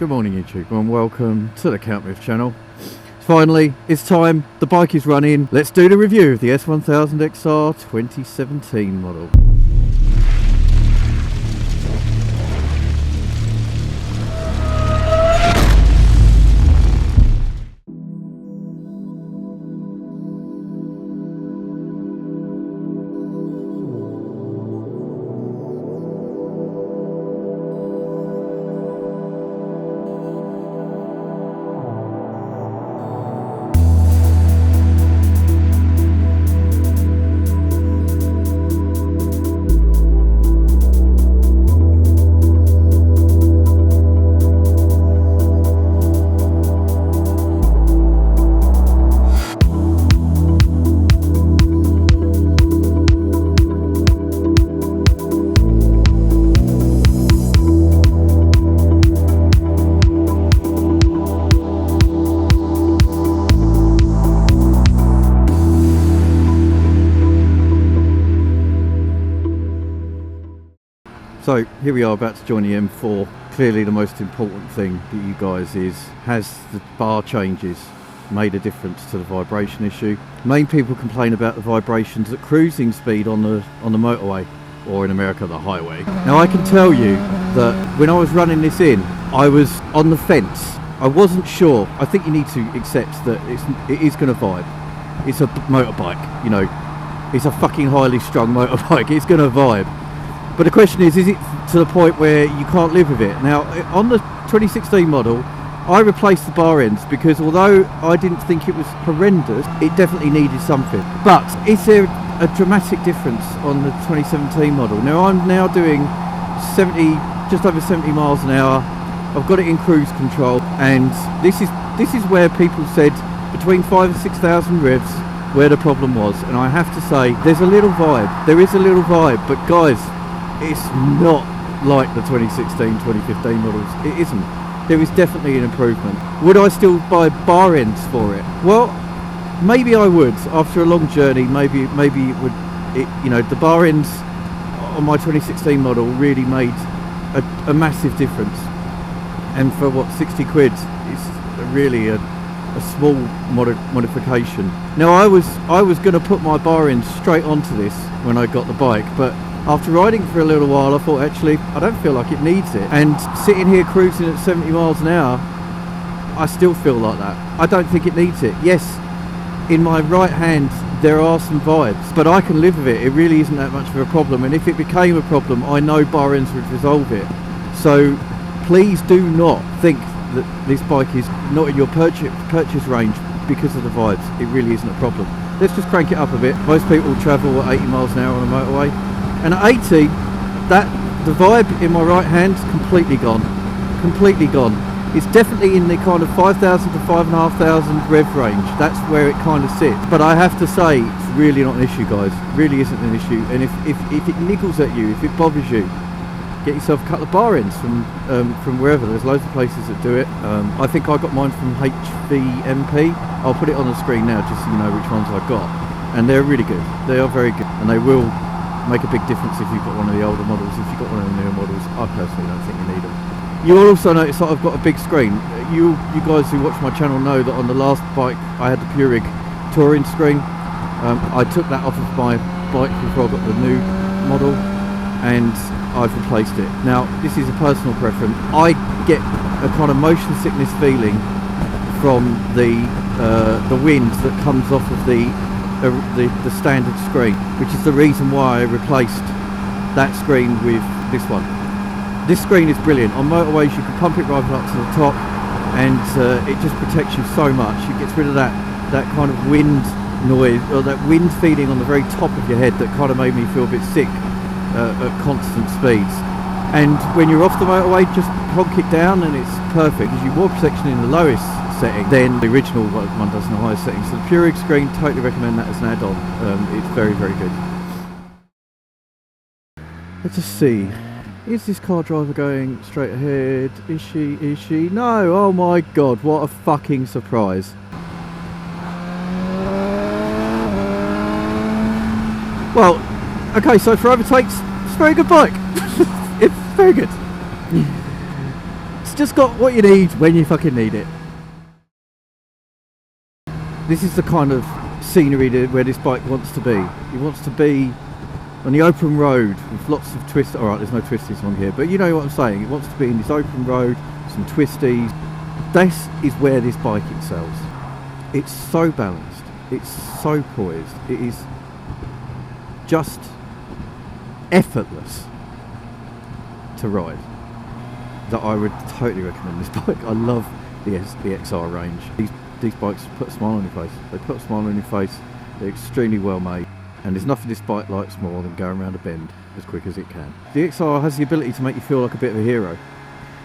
Good morning YouTube and welcome to the Countmove channel. Finally, it's time, the bike is running. Let's do the review of the S1000XR 2017 model. So here we are about to join the M4. Clearly the most important thing that you guys has the bar changes made a difference to the vibration issue. Main people complain about the vibrations at cruising speed on the motorway, or in America the highway. Now I can tell you that when I was running this in, I was on the fence. I wasn't sure. I think you need to accept that it is going to vibe. It's a motorbike, you know. It's a fucking highly strung motorbike. It's going to vibe. But the question is it to the point where you can't live with it? Now, on the 2016 model, I replaced the bar ends because although I didn't think it was horrendous, it definitely needed something. But is there a dramatic difference on the 2017 model? Now, I'm now doing just over 70 miles an hour. I've got it in cruise control, and this is where people said between 5,000 and 6,000 revs where the problem was. And I have to say, there's a little vibe. There is a little vibe, but guys, it's not like the 2016, 2015 models. It isn't. There is definitely an improvement. Would I still buy bar ends for it? Well, maybe I would. After a long journey, maybe it would. You know, the bar ends on my 2016 model really made a massive difference. And for what, 60 quid, it's really a small modification. Now I was going to put my bar ends straight onto this when I got the bike, but after riding for a little while, I thought, actually, I don't feel like it needs it. And sitting here cruising at 70 miles an hour, I still feel like that. I don't think it needs it. Yes, in my right hand, there are some vibes, but I can live with it. It really isn't that much of a problem. And if it became a problem, I know bar ends would resolve it. So please do not think that this bike is not in your purchase range because of the vibes. It really isn't a problem. Let's just crank it up a bit. Most people travel at 80 miles an hour on a motorway. And at 80, the vibe in my right hand's completely gone. Completely gone. It's definitely in the kind of 5,000 to 5,500 rev range. That's where it kind of sits. But I have to say, it's really not an issue, guys. It really isn't an issue. And if it niggles at you, if it bothers you, get yourself a couple of bar ends from wherever. There's loads of places that do it. I think I got mine from HVMP. I'll put it on the screen now just so you know which ones I got. And they're really good. They are very good. And they will make a big difference if you've got one of the older models. If you've got one of the newer models, I personally don't think you need them. You'll also notice that I've got a big screen. You guys who watch my channel know that on the last bike I had the Purig touring screen. I took that off of my bike before I got the new model, and I've replaced it. Now, this is a personal preference. I get a kind of motion sickness feeling from the wind that comes off of the standard screen, which is the reason why I replaced that screen with this one. This screen is brilliant. On motorways you can pump it right up to the top, and it just protects you so much. It gets rid of that kind of wind noise, or that wind feeling on the very top of your head that kind of made me feel a bit sick at constant speeds. And when you're off the motorway, just honk it down and it's perfect. Gives you more protection in the lowest setting than the original one does in the highest setting. So the Purig screen, totally recommend that as an add-on. It's very, very good. Let's just see. Is this car driver going straight ahead? Is she? No! Oh my god, what a fucking surprise. Well, okay, so for overtakes, it's a very good bike. It's very good. It's just got what you need when you fucking need it. This is the kind of scenery where this bike wants to be. It wants to be on the open road with lots of twists. Alright, there's no twisties on here, but you know what I'm saying. It wants to be in this open road, some twisties. This is where this bike excels. It's so balanced, it's so poised, it is just effortless to ride, that I would totally recommend this bike. I love the XR range. These bikes put a smile on your face. They put a smile on your face. They're extremely well made, and there's nothing this bike likes more than going around a bend as quick as it can. The XR has the ability to make you feel like a bit of a hero.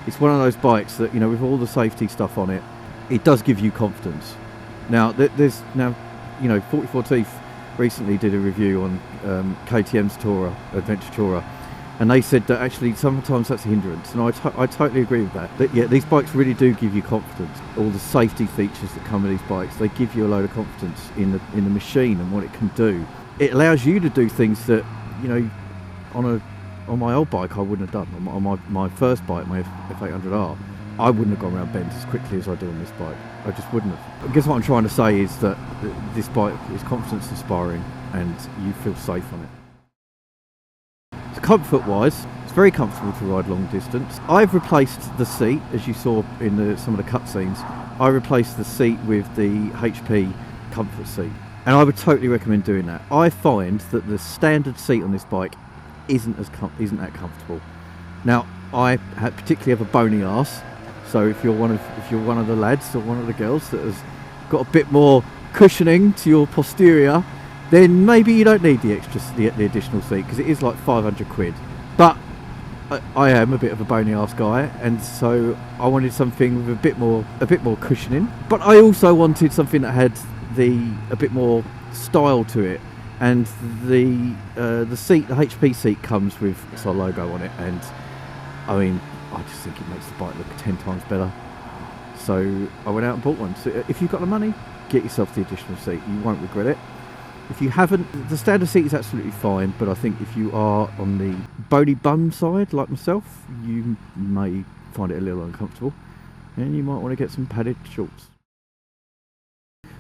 It's one of those bikes that, you know, with all the safety stuff on it, it does give you confidence. Now, there's now, you know, 44 Teeth recently did a review on KTM's Tourer, Adventure Tourer, and they said that actually sometimes that's a hindrance, and I totally agree with that. But yeah, these bikes really do give you confidence. All the safety features that come with these bikes, they give you a load of confidence in the machine and what it can do. It allows you to do things that, you know, on my old bike I wouldn't have done. On my first bike, my F800r, I wouldn't have gone around bends as quickly as I do on this bike. I just wouldn't have. I guess what I'm trying to say is that this bike is confidence inspiring and you feel safe on it. So comfort wise, it's very comfortable to ride long distance. I've replaced the seat, as you saw in some of the cutscenes. I replaced the seat with the HP comfort seat, and I would totally recommend doing that. I find that the standard seat on this bike isn't that comfortable. Now, I particularly have a bony arse, so if you're one of the lads or one of the girls that has got a bit more cushioning to your posterior, then maybe you don't need the additional seat, because it is like 500 quid. But I am a bit of a bony arse guy, and so I wanted something with a bit more cushioning. But I also wanted something that had a bit more style to it. And the seat, the HP seat, comes with our logo on it, and I mean, I just think it makes the bike look 10 times better. So I went out and bought one. So if you've got the money, get yourself the additional seat. You won't regret it. If you haven't, the standard seat is absolutely fine, but I think if you are on the bony bum side, like myself, you may find it a little uncomfortable, and you might want to get some padded shorts.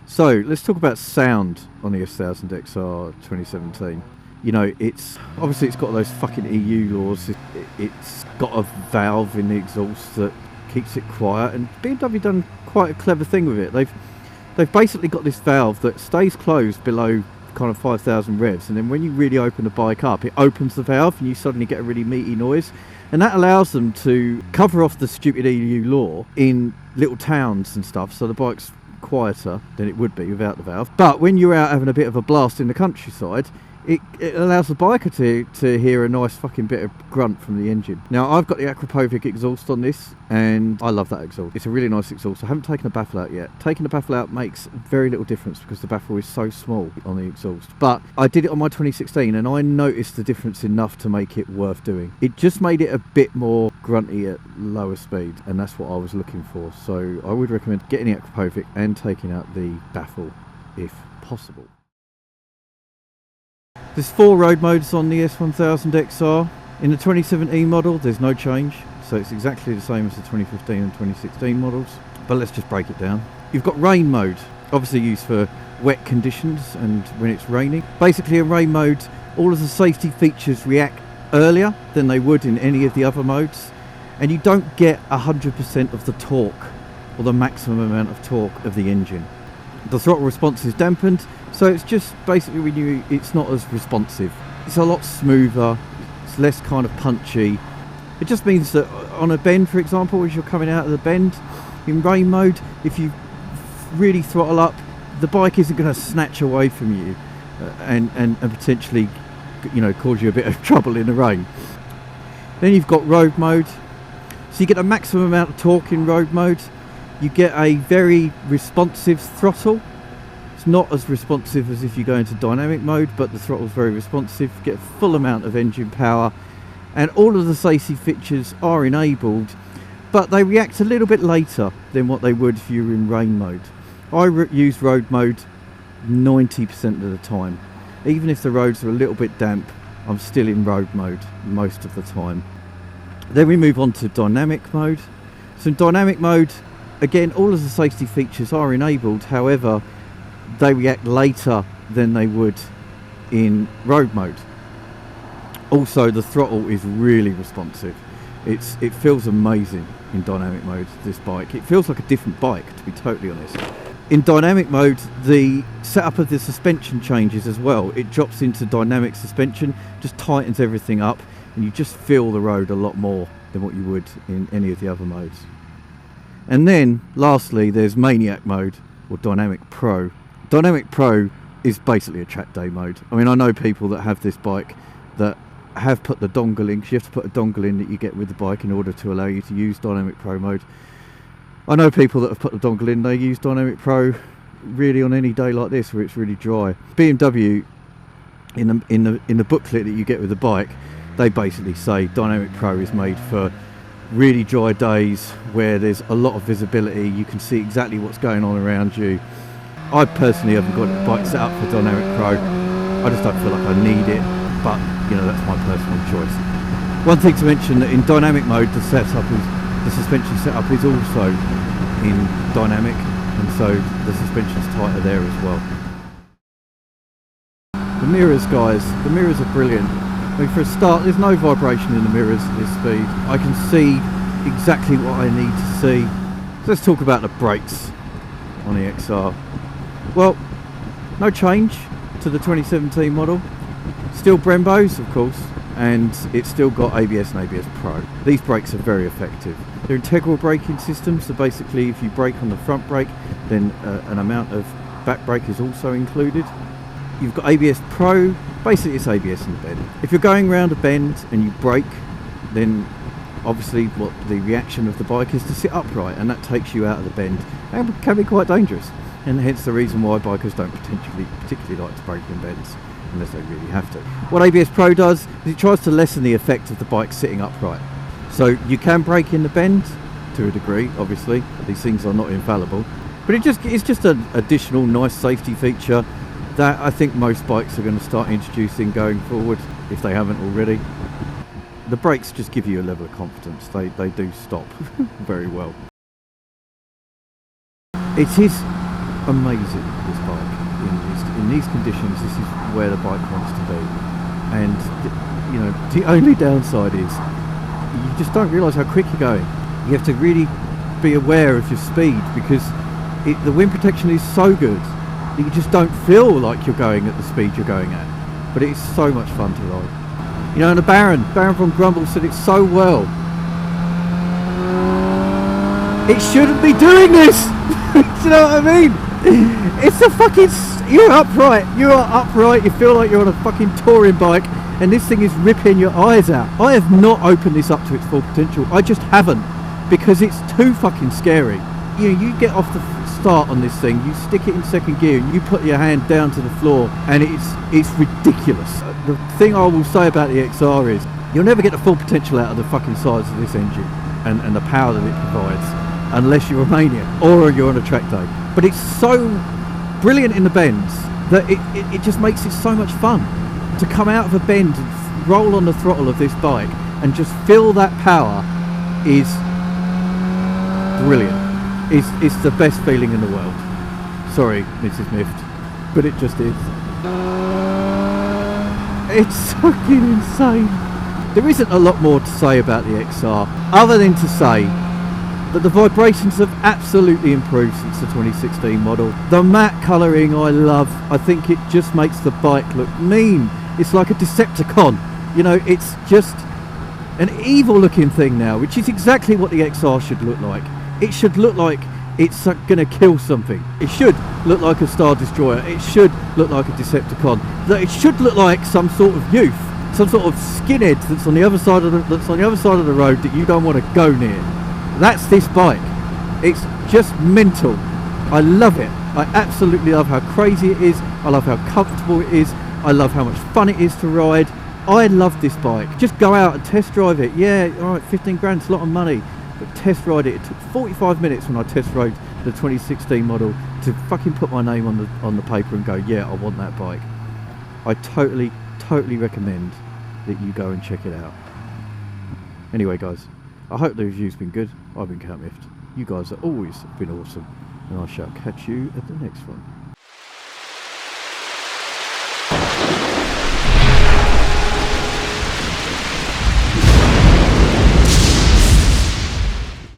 So let's talk about sound on the S1000XR 2017. You know, it's got those fucking EU laws. It's got a valve in the exhaust that keeps it quiet, and BMW done quite a clever thing with it. They've basically got this valve that stays closed below kind of 5,000 revs, and then when you really open the bike up, it opens the valve and you suddenly get a really meaty noise, and that allows them to cover off the stupid EU law in little towns and stuff, so the bike's quieter than it would be without the valve. But when you're out having a bit of a blast in the countryside, it allows the biker to hear a nice fucking bit of grunt from the engine. Now, I've got the Attribution exhaust on this, and I love that exhaust. It's a really nice exhaust. I haven't taken the baffle out yet. Taking the baffle out makes very little difference because the baffle is so small on the exhaust. But I did it on my 2016, and I noticed the difference enough to make it worth doing. It just made it a bit more grunty at lower speed, and that's what I was looking for. So I would recommend getting the Attribution and taking out the baffle if possible. There's 4 road modes on the S1000XR. In the 2017 model, there's no change, so it's exactly the same as the 2015 and 2016 models. But let's just break it down. You've got rain mode, obviously used for wet conditions and when it's raining. Basically, in rain mode, all of the safety features react earlier than they would in any of the other modes, and you don't get 100% of the torque, or the maximum amount of torque of the engine. The throttle response is dampened, so it's just basically it's not as responsive. It's a lot smoother, it's less kind of punchy. It just means that on a bend, for example, as you're coming out of the bend, in rain mode, if you really throttle up, the bike isn't going to snatch away from you and potentially, you know, cause you a bit of trouble in the rain. Then you've got road mode, so you get a maximum amount of torque in road mode. You get a very responsive throttle. It's not as responsive as if you go into dynamic mode, but the throttle's very responsive. You get a full amount of engine power, and all of the safety features are enabled, but they react a little bit later than what they would if you were in rain mode. I use road mode 90% of the time. Even if the roads are a little bit damp, I'm still in road mode most of the time. Then we move on to dynamic mode. So in dynamic mode, again, all of the safety features are enabled, however, they react later than they would in road mode. Also, the throttle is really responsive. It feels amazing in dynamic mode, this bike. It feels like a different bike, to be totally honest. In dynamic mode, the setup of the suspension changes as well. It drops into dynamic suspension, just tightens everything up, and you just feel the road a lot more than what you would in any of the other modes. And then, lastly, there's Maniac mode, or Dynamic Pro. Dynamic Pro is basically a track day mode. I mean, I know people that have this bike that have put the dongle in, because you have to put a dongle in that you get with the bike in order to allow you to use Dynamic Pro mode. I know people that have put the dongle in, they use Dynamic Pro really on any day like this where it's really dry. BMW, in the booklet that you get with the bike, they basically say Dynamic Pro is made for really dry days where there's a lot of visibility, you can see exactly what's going on around you. I personally haven't got the bike set up for Dynamic Pro. I just don't feel like I need it, but you know, that's my personal choice. One thing to mention, that in dynamic mode the suspension setup is also in dynamic, and so the suspension's tighter there as well. The mirrors, guys, the mirrors are brilliant. I mean, for a start, there's no vibration in the mirrors at this speed. I can see exactly what I need to see. So let's talk about the brakes on the XR. Well, no change to the 2017 model. Still Brembos, of course, and it's still got ABS and ABS Pro. These brakes are very effective. They're integral braking systems, so basically if you brake on the front brake, then an amount of back brake is also included. You've got ABS Pro, basically it's ABS in the bend. If you're going around a bend and you brake, then obviously what the reaction of the bike is to sit upright, and that takes you out of the bend, and can be quite dangerous. And hence the reason why bikers don't particularly like to brake in bends, unless they really have to. What ABS Pro does is it tries to lessen the effect of the bike sitting upright. So you can brake in the bend to a degree, obviously. These things are not infallible. But it's just an additional nice safety feature that I think most bikes are going to start introducing going forward, if they haven't already. The brakes just give you a level of confidence. They do stop very well. It is amazing, this bike. In these conditions, this is where the bike wants to be. And you know, the only downside is you just don't realise how quick you're going. You have to really be aware of your speed, because the wind protection is so good that you just don't feel like you're going at the speed you're going at. But it's so much fun to ride. You know, and the Baron from Grumble said it so well. It shouldn't be doing this! Do you know what I mean? It's a fucking... You're upright, you feel like you're on a fucking touring bike, and this thing is ripping your eyes out. I have not opened this up to its full potential. I just haven't, because it's too fucking scary. You know, you get off the start on this thing, you stick it in second gear, and you put your hand down to the floor, and it's ridiculous. The thing I will say about the XR is, you'll never get the full potential out of the fucking size of this engine, and the power that it provides, unless you're a maniac, or you're on a track day. But it's so brilliant in the bends that it just makes it so much fun to come out of a bend and roll on the throttle of this bike and just feel that power is brilliant. It's the best feeling in the world. Sorry, Mrs. Mift, but it just is. It's fucking insane. There isn't a lot more to say about the XR other than to say that the vibrations have absolutely improved since the 2016 model. The matte colouring I love. I think it just makes the bike look mean. It's like a Decepticon. You know, it's just an evil looking thing now, which is exactly what the XR should look like. It should look like it's going to kill something. It should look like a Star Destroyer. It should look like a Decepticon. It should look like some sort of youth, some sort of skinhead that's on the other side of the road that you don't want to go near. That's this bike. It's just mental. I love it. I absolutely love how crazy it is. I love how comfortable it is. I love how much fun it is to ride. I love this bike. Just go out and test drive it. Yeah, alright, 15 grand's a lot of money, but test ride it. It took 45 minutes when I test rode the 2016 model to fucking put my name on the paper and go, yeah, I want that bike. I totally recommend that you go and check it out. Anyway, guys, I hope the review's been good. I've been Cat Miffed. You guys have always been awesome, and I shall catch you at the next one.